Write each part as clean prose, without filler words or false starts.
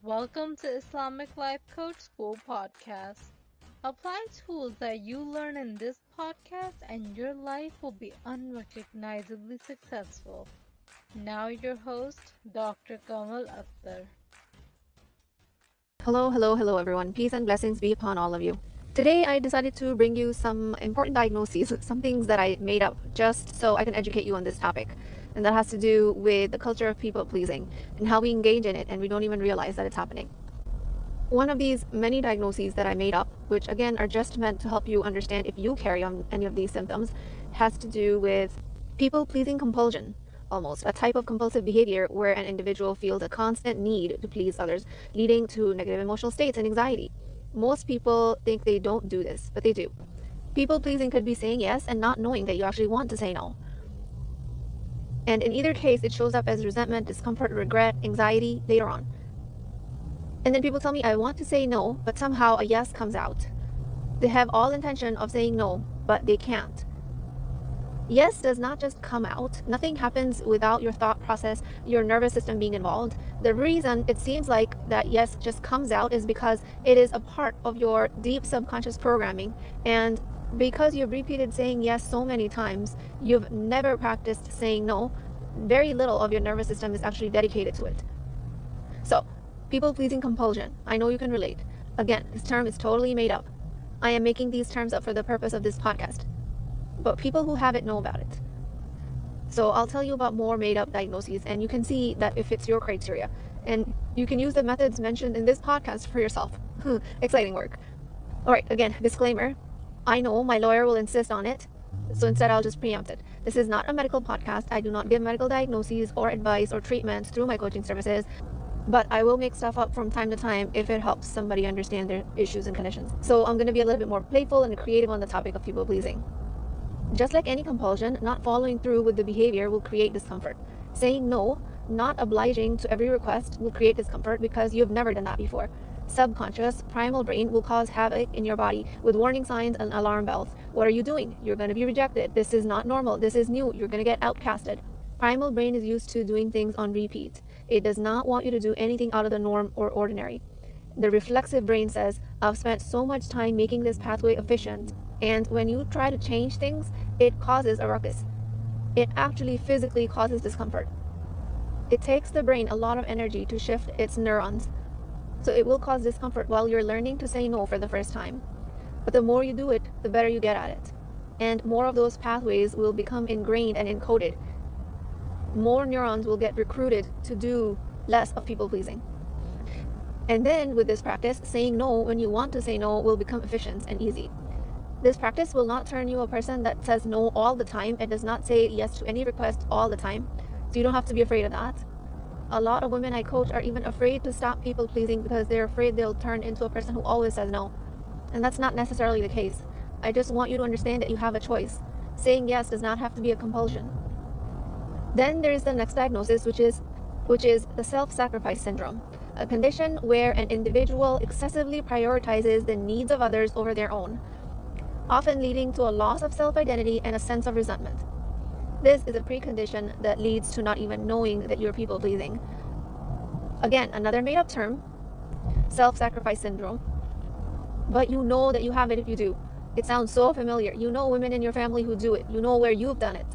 Welcome to Islamic Life Coach School podcast. Apply tools that you learn in this podcast and your life will be unrecognizably successful. Now your host, Dr. Kamal Akhtar. Hello, everyone. Peace and blessings be upon all of you. Today, I decided to bring you some important diagnoses, some things that I made up just so I can educate you on this topic. And that has to do with the culture of people pleasing and how we engage in it and we don't even realize that it's happening. One of these many diagnoses that I made up, which again are just meant to help you understand if you carry on any of these symptoms, has to do with people pleasing compulsion. Almost a type of compulsive behavior where an individual feels a constant need to please others, leading to negative emotional states and anxiety. Most people think they don't do this, but they do. People pleasing could be saying yes and not knowing that you actually want to say no. And in either case, it shows up as resentment, discomfort, regret, anxiety later on. And then people tell me, I want to say no, but somehow a yes comes out. They have all intention of saying no, but they can't. Yes does not just come out. Nothing happens without your thought process, your nervous system being involved. The reason it seems like that yes just comes out is because it is a part of your deep subconscious programming. And because you've repeated saying yes so many times, you've never practiced saying no. Very little of your nervous system is actually dedicated to it. So, people-pleasing compulsion. I know you can relate. Again, this term is totally made up. I am making these terms up for the purpose of this podcast. But people who have it know about it. So I'll tell you about more made-up diagnoses, and you can see that it fits your criteria. And you can use the methods mentioned in this podcast for yourself. Exciting work. All right, again, disclaimer. I know my lawyer will insist on it, so instead I'll just preempt it. This is not a medical podcast. I do not give medical diagnoses or advice or treatments through my coaching services. But I will make stuff up from time to time if it helps somebody understand their issues and conditions. So I'm going to be a little bit more playful and creative on the topic of people pleasing. Just like any compulsion, not following through with the behavior will create discomfort. Saying no, not obliging to every request will create discomfort because you've never done that before. Subconscious, primal brain will cause havoc in your body with warning signs and alarm bells. What are you doing? You're going to be rejected. This is not normal. This is new. You're going to get outcasted. Primal brain is used to doing things on repeat. It does not want you to do anything out of the norm or ordinary. The reflexive brain says, I've spent so much time making this pathway efficient, and when you try to change things, it causes a ruckus. It actually physically causes discomfort. It takes the brain a lot of energy to shift its neurons, so it will cause discomfort while you're learning to say no for the first time. But the more you do it, the better you get at it. And more of those pathways will become ingrained and encoded. More neurons will get recruited to do less of people pleasing. And then with this practice, saying no when you want to say no will become efficient and easy. This practice will not turn you a person that says no all the time and does not say yes to any request all the time. So you don't have to be afraid of that. A lot of women I coach are even afraid to stop people pleasing because they're afraid they'll turn into a person who always says no. And that's not necessarily the case. I just want you to understand that you have a choice. Saying yes does not have to be a compulsion. Then there is the next diagnosis, which is the self-sacrifice syndrome, a condition where an individual excessively prioritizes the needs of others over their own, often leading to a loss of self-identity and a sense of resentment. This is a precondition that leads to not even knowing that you're people-pleasing. Again, another made-up term, self-sacrifice syndrome, but you know that you have it if you do. It sounds so familiar. You know women in your family who do it. You know where you've done it.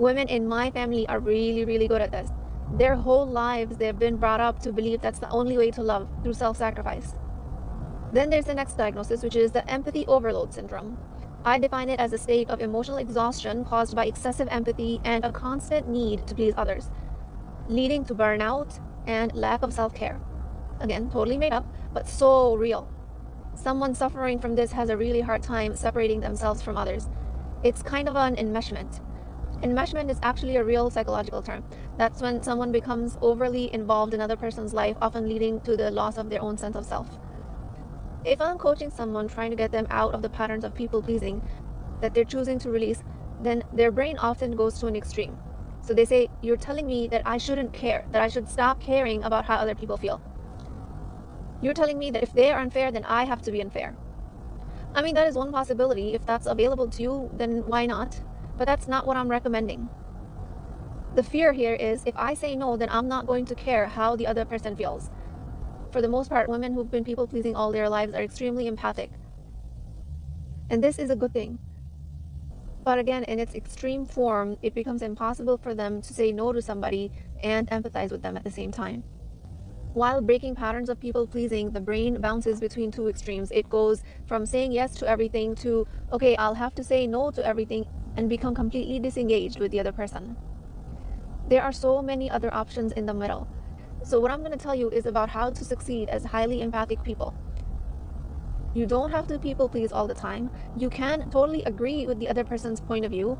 Women in my family are really, really good at this. Their whole lives, they've been brought up to believe that's the only way to love, through self-sacrifice. Then there's the next diagnosis, which is the empathy overload syndrome. I define it as a state of emotional exhaustion caused by excessive empathy and a constant need to please others, leading to burnout and lack of self-care. Again, totally made up, but so real. Someone suffering from this has a really hard time separating themselves from others. It's kind of an enmeshment. Enmeshment is actually a real psychological term. That's when someone becomes overly involved in another person's life, often leading to the loss of their own sense of self. If I'm coaching someone trying to get them out of the patterns of people pleasing that they're choosing to release, then their brain often goes to an extreme. So they say, you're telling me that I shouldn't care, that I should stop caring about how other people feel. You're telling me that if they are unfair, then I have to be unfair. I mean, that is one possibility. If that's available to you, then why not? But that's not what I'm recommending. The fear here is if I say no, then I'm not going to care how the other person feels. For the most part, women who've been people pleasing all their lives are extremely empathic. And this is a good thing. But again, in its extreme form, it becomes impossible for them to say no to somebody and empathize with them at the same time. While breaking patterns of people pleasing, the brain bounces between two extremes. It goes from saying yes to everything to, okay, I'll have to say no to everything, and become completely disengaged with the other person. There are so many other options in the middle. So, what I'm going to tell you is about how to succeed as highly empathic people. You don't have to people please all the time. You can totally agree with the other person's point of view.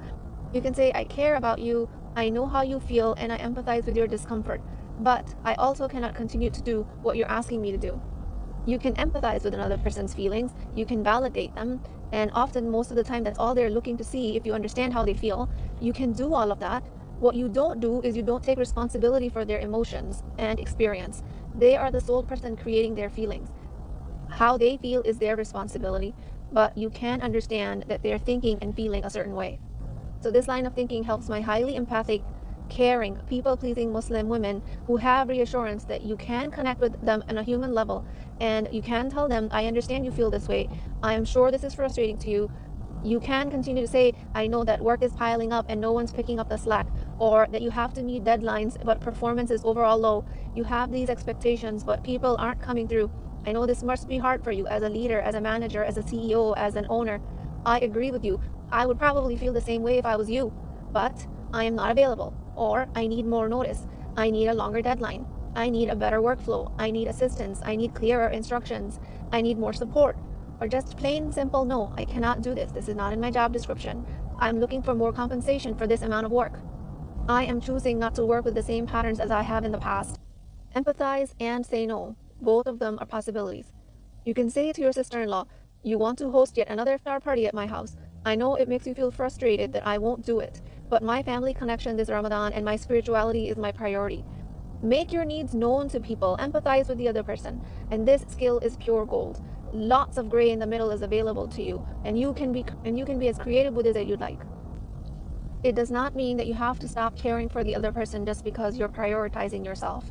You can say, I care about you, I know how you feel, and I empathize with your discomfort. But I also cannot continue to do what you're asking me to do. You can empathize with another person's feelings, you can validate them, and often, most of the time, that's all they're looking to see if you understand how they feel. You can do all of that. What you don't do is you don't take responsibility for their emotions and experience. They are the sole person creating their feelings. How they feel is their responsibility, but you can understand that they're thinking and feeling a certain way. So this line of thinking helps my highly empathic, caring, people-pleasing Muslim women who have reassurance that you can connect with them on a human level, and you can tell them, I understand you feel this way. I am sure this is frustrating to you. You can continue to say, I know that work is piling up and no one's picking up the slack, or that you have to meet deadlines, but performance is overall low. You have these expectations, but people aren't coming through. I know this must be hard for you as a leader, as a manager, as a CEO, as an owner. I agree with you. I would probably feel the same way if I was you, but I am not available, or I need more notice. I need a longer deadline. I need a better workflow. I need assistance. I need clearer instructions. I need more support. Or just plain simple, no, I cannot do this. This is not in my job description. I'm looking for more compensation for this amount of work. I am choosing not to work with the same patterns as I have in the past. Empathize and say no. Both of them are possibilities. You can say to your sister-in-law, you want to host yet another iftar party at my house. I know it makes you feel frustrated that I won't do it, but my family connection this Ramadan and my spirituality is my priority. Make your needs known to people, empathize with the other person, and this skill is pure gold. Lots of gray in the middle is available to you, and you can be as creative with it as you'd like. It does not mean that you have to stop caring for the other person just because you're prioritizing yourself.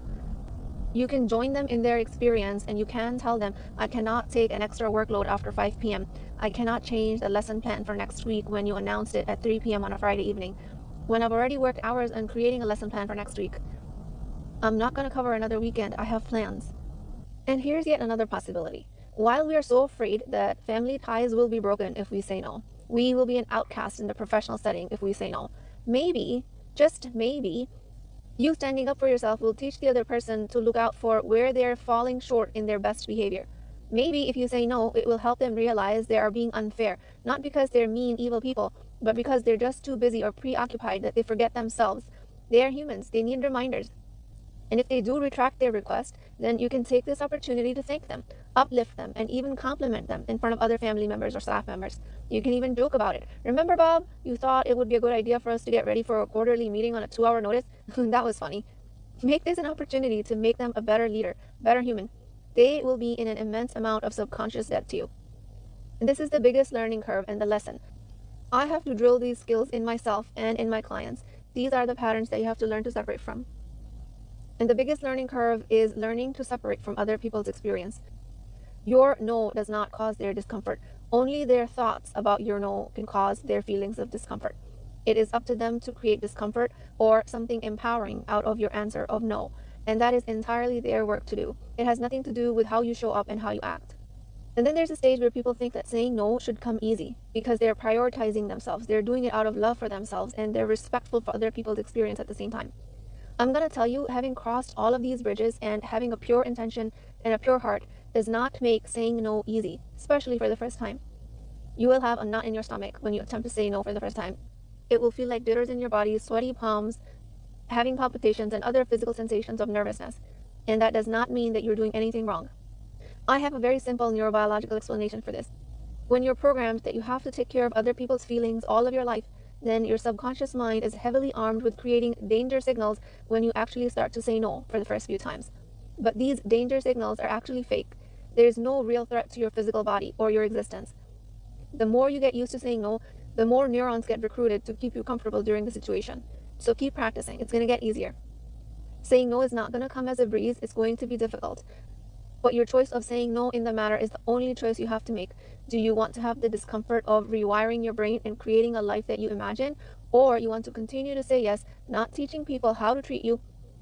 You can join them in their experience, and you can tell them, I cannot take an extra workload after 5 p.m. I cannot change the lesson plan for next week when you announced it at 3 p.m. on a Friday evening, when I've already worked hours on creating a lesson plan for next week. I'm not going to cover another weekend. I have plans. And here's yet another possibility. While we are so afraid that family ties will be broken if we say no, we will be an outcast in the professional setting if we say no, maybe, just maybe, you standing up for yourself will teach the other person to look out for where they're falling short in their best behavior. Maybe if you say no, it will help them realize they are being unfair, not because they're mean, evil people, but because they're just too busy or preoccupied that they forget themselves. They are humans, they need reminders. And if they do retract their request, then you can take this opportunity to thank them, uplift them, and even compliment them in front of other family members or staff members. You can even joke about it. Remember, Bob, you thought it would be a good idea for us to get ready for a quarterly meeting on a 2-hour notice? That was funny. Make this an opportunity to make them a better leader, better human. They will be in an immense amount of subconscious debt to you. And this is the biggest learning curve and the lesson. I have to drill these skills in myself and in my clients. These are the patterns that you have to learn to separate from. And the biggest learning curve is learning to separate from other people's experience. Your no does not cause their discomfort. Only their thoughts about your no can cause their feelings of discomfort. It is up to them to create discomfort or something empowering out of your answer of no. And that is entirely their work to do. It has nothing to do with how you show up and how you act. And then there's a stage where people think that saying no should come easy because they're prioritizing themselves. They're doing it out of love for themselves, and they're respectful for other people's experience at the same time. I'm going to tell you, having crossed all of these bridges and having a pure intention and a pure heart does not make saying no easy, especially for the first time. You will have a knot in your stomach when you attempt to say no for the first time. It will feel like jitters in your body, sweaty palms, having palpitations, and other physical sensations of nervousness. And that does not mean that you're doing anything wrong. I have a very simple neurobiological explanation for this. When you're programmed that you have to take care of other people's feelings all of your life, then your subconscious mind is heavily armed with creating danger signals when you actually start to say no for the first few times. But these danger signals are actually fake. There is no real threat to your physical body or your existence. The more you get used to saying no, the more neurons get recruited to keep you comfortable during the situation. So keep practicing. It's going to get easier. Saying no is not going to come as a breeze. It's going to be difficult. But your choice of saying no in the matter is the only choice you have to make. Do you want to have the discomfort of rewiring your brain and creating a life that you imagine? Or you want to continue to say yes, not teaching people how to treat you,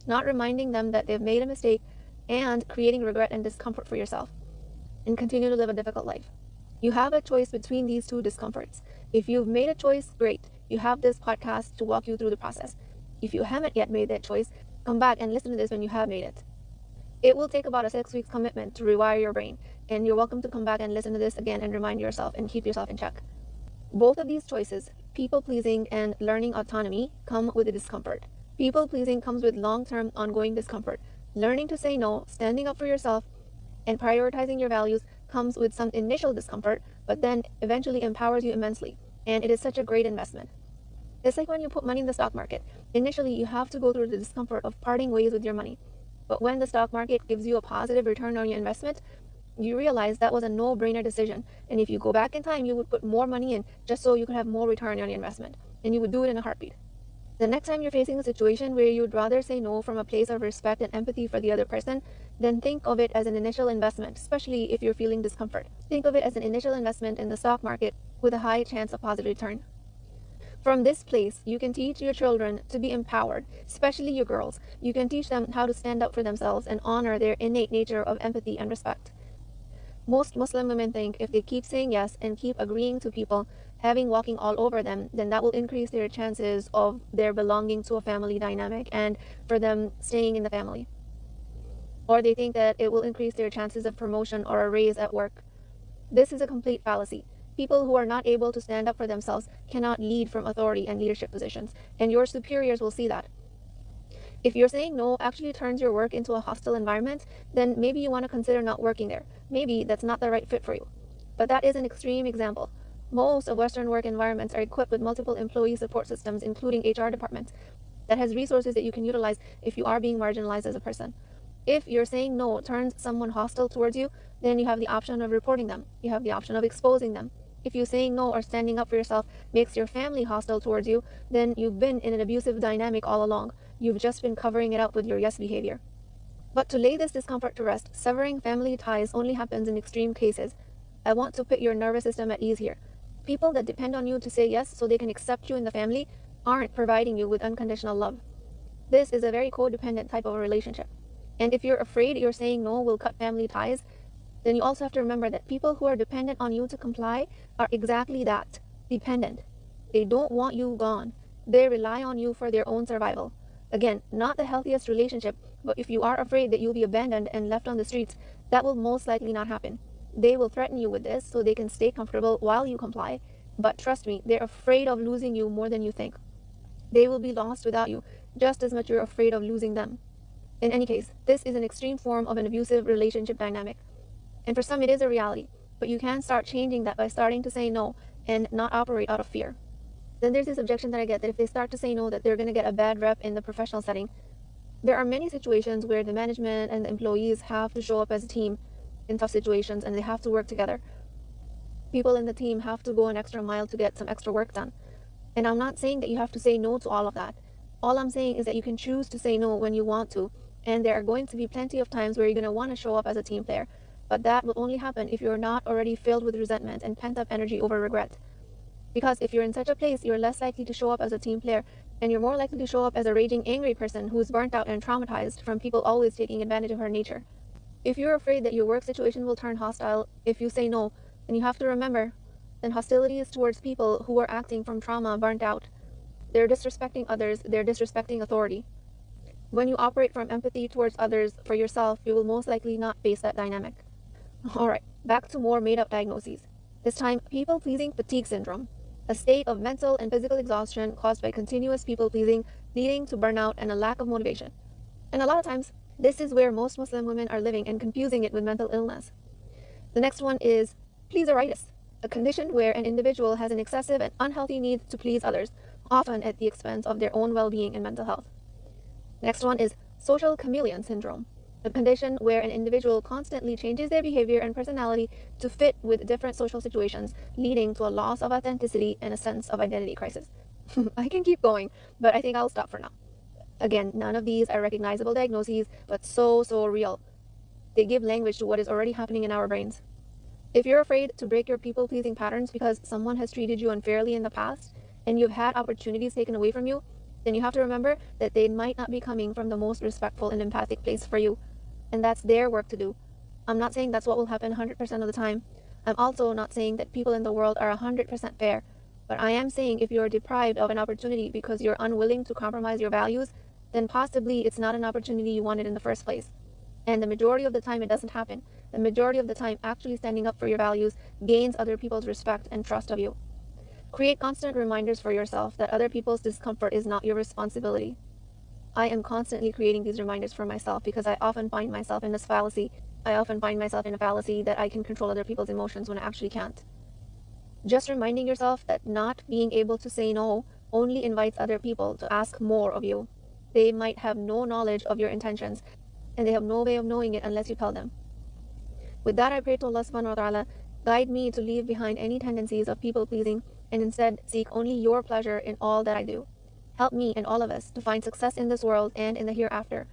not reminding them that they've made a mistake, and creating regret and discomfort for yourself, and continue to live a difficult life? You have a choice between these two discomforts. If you've made a choice, great. You have this podcast to walk you through the process. If you haven't yet made that choice, come back and listen to this when you have made it. It will take about a 6 weeks commitment to rewire your brain, and you're welcome to come back and listen to this again and remind yourself and keep yourself in check. Both of these choices, people pleasing and learning autonomy, come with a discomfort. People pleasing comes with long-term ongoing discomfort. Learning to say no, standing up for yourself, and prioritizing your values comes with some initial discomfort, but then eventually empowers you immensely, and it is such a great investment. It's like when you put money in the stock market. Initially, you have to go through the discomfort of parting ways with your money. But when the stock market gives you a positive return on your investment, you realize that was a no-brainer decision. And if you go back in time, you would put more money in just so you could have more return on your investment. And you would do it in a heartbeat. The next time you're facing a situation where you'd rather say no from a place of respect and empathy for the other person, then think of it as an initial investment, especially if you're feeling discomfort. Think of it as an initial investment in the stock market with a high chance of positive return. From this place, you can teach your children to be empowered, especially your girls. You can teach them how to stand up for themselves and honor their innate nature of empathy and respect. Most Muslim women think if they keep saying yes and keep agreeing to people having walking all over them, then that will increase their chances of their belonging to a family dynamic and for them staying in the family. Or they think that it will increase their chances of promotion or a raise at work. This is a complete fallacy. People who are not able to stand up for themselves cannot lead from authority and leadership positions, and your superiors will see that. If you're saying no actually turns your work into a hostile environment, then maybe you want to consider not working there. Maybe that's not the right fit for you. But that is an extreme example. Most of Western work environments are equipped with multiple employee support systems, including HR departments, that has resources that you can utilize if you are being marginalized as a person. If you're saying no turns someone hostile towards you, then you have the option of reporting them. You have the option of exposing them. If you saying no or standing up for yourself makes your family hostile towards you, then you've been in an abusive dynamic all along. You've just been covering it up with your yes behavior. But to lay this discomfort to rest, severing family ties only happens in extreme cases. I want to put your nervous system at ease here. People that depend on you to say yes so they can accept you in the family aren't providing you with unconditional love. This is a very codependent type of a relationship. And if you're afraid you're saying no will cut family ties, then you also have to remember that people who are dependent on you to comply are exactly that, dependent. They don't want you gone. They rely on you for their own survival. Again, not the healthiest relationship, but if you are afraid that you'll be abandoned and left on the streets, that will most likely not happen. They will threaten you with this so they can stay comfortable while you comply. But trust me, they're afraid of losing you more than you think. They will be lost without you, just as much you're afraid of losing them. In any case, this is an extreme form of an abusive relationship dynamic. And for some, it is a reality, but you can start changing that by starting to say no and not operate out of fear. Then there's this objection that I get that if they start to say no, that they're going to get a bad rep in the professional setting. There are many situations where the management and the employees have to show up as a team in tough situations and they have to work together. People in the team have to go an extra mile to get some extra work done. And I'm not saying that you have to say no to all of that. All I'm saying is that you can choose to say no when you want to, and there are going to be plenty of times where you're going to want to show up as a team player. But that will only happen if you're not already filled with resentment and pent up energy over regret. Because if you're in such a place, you're less likely to show up as a team player, and you're more likely to show up as a raging, angry person who's burnt out and traumatized from people always taking advantage of her nature. If you're afraid that your work situation will turn hostile if you say no, then you have to remember that hostility is towards people who are acting from trauma, burnt out. They're disrespecting others, they're disrespecting authority. When you operate from empathy towards others for yourself, you will most likely not face that dynamic. Alright, back to more made up diagnoses. This time, people pleasing fatigue syndrome, a state of mental and physical exhaustion caused by continuous people pleasing, leading to burnout and a lack of motivation. And a lot of times, this is where most Muslim women are living and confusing it with mental illness. The next one is pleaseritis, a condition where an individual has an excessive and unhealthy need to please others, often at the expense of their own well-being and mental health. Next one is social chameleon syndrome, a condition where an individual constantly changes their behavior and personality to fit with different social situations, leading to a loss of authenticity and a sense of identity crisis. I can keep going, but I think I'll stop for now. Again, none of these are recognizable diagnoses, but so real. They give language to what is already happening in our brains. If you're afraid to break your people-pleasing patterns because someone has treated you unfairly in the past and you've had opportunities taken away from you, then you have to remember that they might not be coming from the most respectful and empathic place for you. And that's their work to do. I'm not saying that's what will happen 100% of the time. I'm also not saying that people in the world are 100% fair. But I am saying if you're deprived of an opportunity because you're unwilling to compromise your values, then possibly it's not an opportunity you wanted in the first place. And the majority of the time it doesn't happen. The majority of the time actually standing up for your values gains other people's respect and trust of you. Create constant reminders for yourself that other people's discomfort is not your responsibility. I am constantly creating these reminders for myself because I often find myself in this fallacy. I often find myself in a fallacy that I can control other people's emotions when I actually can't. Just reminding yourself that not being able to say no only invites other people to ask more of you. They might have no knowledge of your intentions, and they have no way of knowing it unless you tell them. With that, I pray to Allah subhanahu wa ta'ala, guide me to leave behind any tendencies of people pleasing and instead seek only your pleasure in all that I do. Help me and all of us to find success in this world and in the hereafter,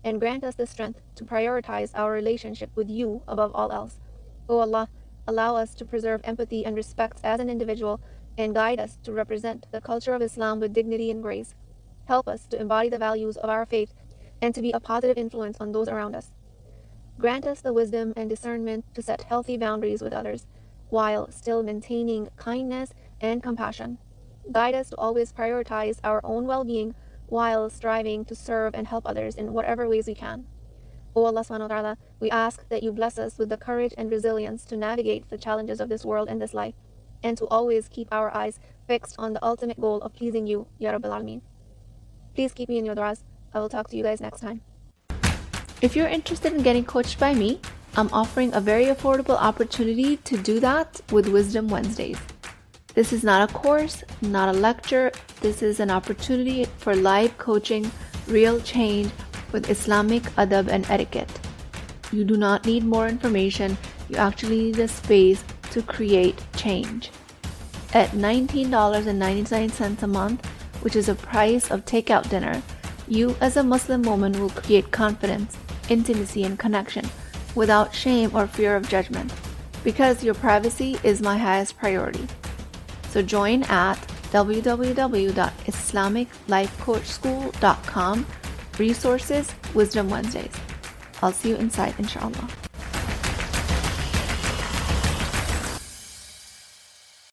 and grant us the strength to prioritize our relationship with you above all else. O Allah, allow us to preserve empathy and respect as an individual and guide us to represent the culture of Islam with dignity and grace. Help us to embody the values of our faith and to be a positive influence on those around us. Grant us the wisdom and discernment to set healthy boundaries with others, while still maintaining kindness and compassion. Guide us to always prioritize our own well-being while striving to serve and help others in whatever ways we can. O Allah subhanahu wa ta'ala, we ask that you bless us with the courage and resilience to navigate the challenges of this world and this life, and to always keep our eyes fixed on the ultimate goal of pleasing you, Ya Rabbil Alameen. Please keep me in your du'as. I will talk to you guys next time. If you're interested in getting coached by me, I'm offering a very affordable opportunity to do that with Wisdom Wednesdays. This is not a course, not a lecture. This is an opportunity for live coaching, real change with Islamic adab and etiquette. You do not need more information. You actually need a space to create change. At $19.99 a month, which is the price of takeout dinner, you as a Muslim woman will create confidence, intimacy, and connection without shame or fear of judgment, because your privacy is my highest priority. So join at www.islamiclifecoachschool.com, resources, Wisdom Wednesdays. I'll see you inside, inshallah.